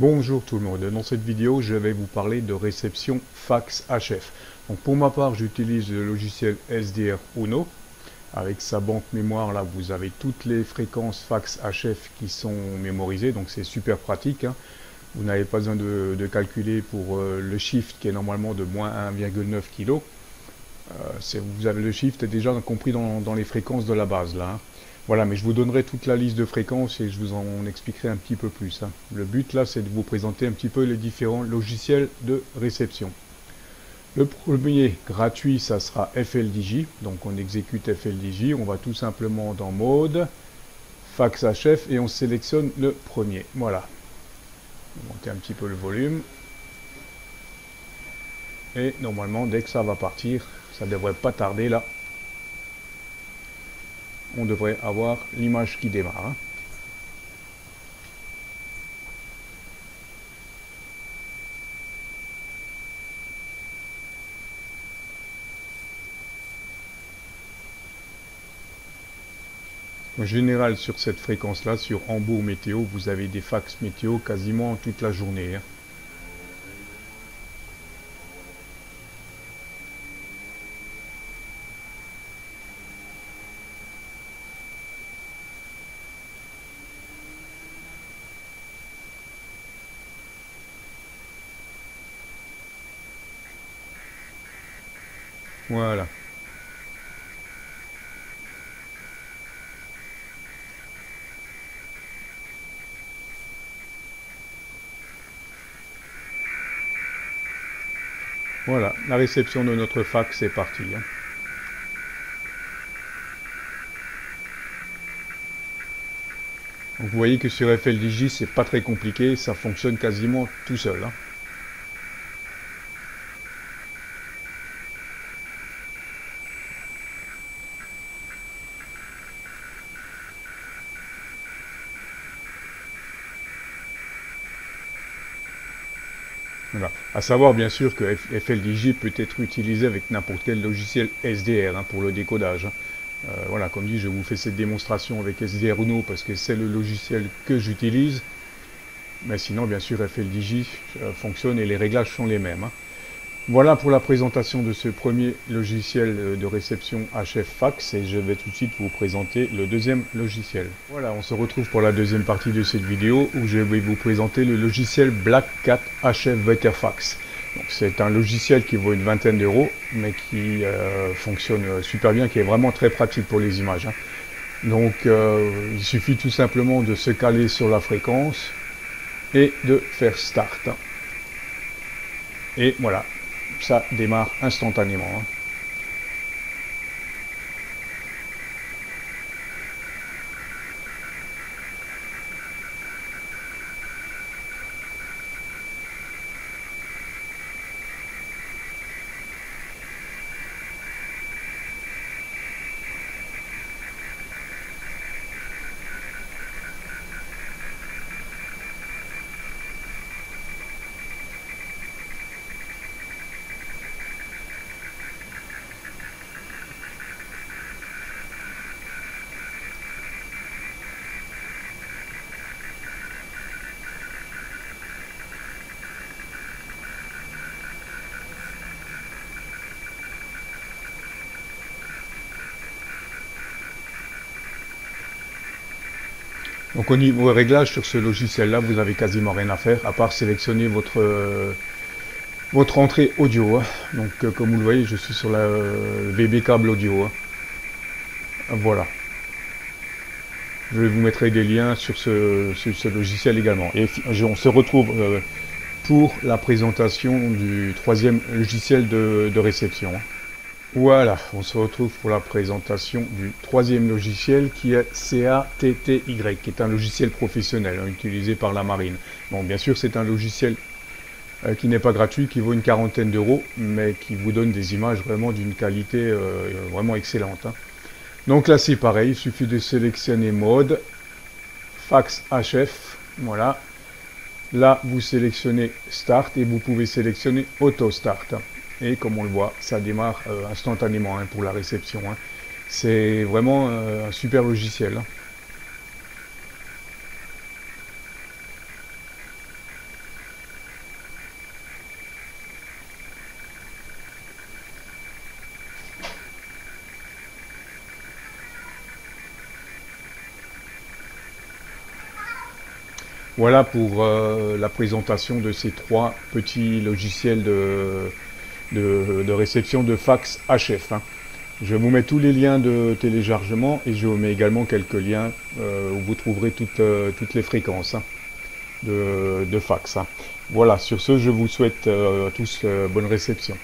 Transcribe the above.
Bonjour tout le monde, dans cette vidéo je vais vous parler de réception fax HF. Donc pour ma part j'utilise le logiciel SDR Uno. Avec sa banque mémoire là vous avez toutes les fréquences fax HF qui sont mémorisées, donc c'est super pratique. Vous n'avez pas besoin de calculer pour le shift qui est normalement de moins 1,9 kg. Vous avez le shift déjà compris dans les fréquences de la base là. Voilà, mais je vous donnerai toute la liste de fréquences et je vous en expliquerai un petit peu plus. Le but là, c'est de vous présenter un petit peu les différents logiciels de réception. Le premier gratuit, ça sera FLDJ. Donc on exécute FLDJ, on va tout simplement dans Mode, Fax HF et on sélectionne le premier. Voilà. On va monter un petit peu le volume. Et normalement, dès que ça va partir, ça devrait pas tarder là. On devrait avoir l'image qui démarre. En général, sur cette fréquence-là, sur Hambourg Météo, vous avez des fax météo quasiment toute la journée. Voilà. Voilà, la réception de notre fax est partie. Donc vous voyez que sur FLDJ, c'est pas très compliqué, ça fonctionne quasiment tout seul. Voilà. À savoir bien sûr que FLDJ peut être utilisé avec n'importe quel logiciel SDR pour le décodage. Voilà, comme dit, je vous fais cette démonstration avec SDR Uno parce que c'est le logiciel que j'utilise. Mais sinon, bien sûr, FLDJ fonctionne et les réglages sont les mêmes. Voilà pour la présentation de ce premier logiciel de réception HF Fax et je vais tout de suite vous présenter le deuxième logiciel. Voilà, on se retrouve pour la deuxième partie de cette vidéo où je vais vous présenter le logiciel Black Cat HF Veterfax. C'est un logiciel qui vaut une vingtaine d'euros mais qui fonctionne super bien, qui est vraiment très pratique pour les images. Donc il suffit tout simplement de se caler sur la fréquence et de faire Start. Et voilà. Ça démarre instantanément. Donc au niveau réglage sur ce logiciel là, vous n'avez quasiment rien à faire à part sélectionner votre entrée audio. Donc comme vous le voyez, je suis sur la VB câble audio. Voilà. Je vous mettrai des liens sur ce logiciel également. Et on se retrouve pour la présentation du troisième logiciel de réception. Voilà, on se retrouve pour la présentation du troisième logiciel qui est CATTY, qui est un logiciel professionnel utilisé par la marine. Bon, bien sûr, c'est un logiciel qui n'est pas gratuit, qui vaut une quarantaine d'euros, mais qui vous donne des images vraiment d'une qualité vraiment excellente. Donc là, c'est pareil, il suffit de sélectionner Mode, Fax HF, voilà. Là, vous sélectionnez Start et vous pouvez sélectionner Auto Start. Et comme on le voit, ça démarre instantanément pour la réception. C'est vraiment un super logiciel. « 」 « 」 « 」 « 」 « 」 « 」 « 」 « 」 « 」 « 」 « 」 « 」 « 」 « 」 « 」 « 」 « 」 « 」 « 」 « 」 « 」 « 」 « 」 « 」 « 」 « 」 « 」 « 」 « 」 « 」 « 」 « 」 « 」 « 」 « 」 « 」 / Voilà pour la présentation de ces trois petits logiciels de réception de fax HF, hein. Je vous mets tous les liens de téléchargement et je vous mets également quelques liens où vous trouverez toutes les fréquences, hein, de fax, hein. Voilà, sur ce, je vous souhaite à tous bonne réception.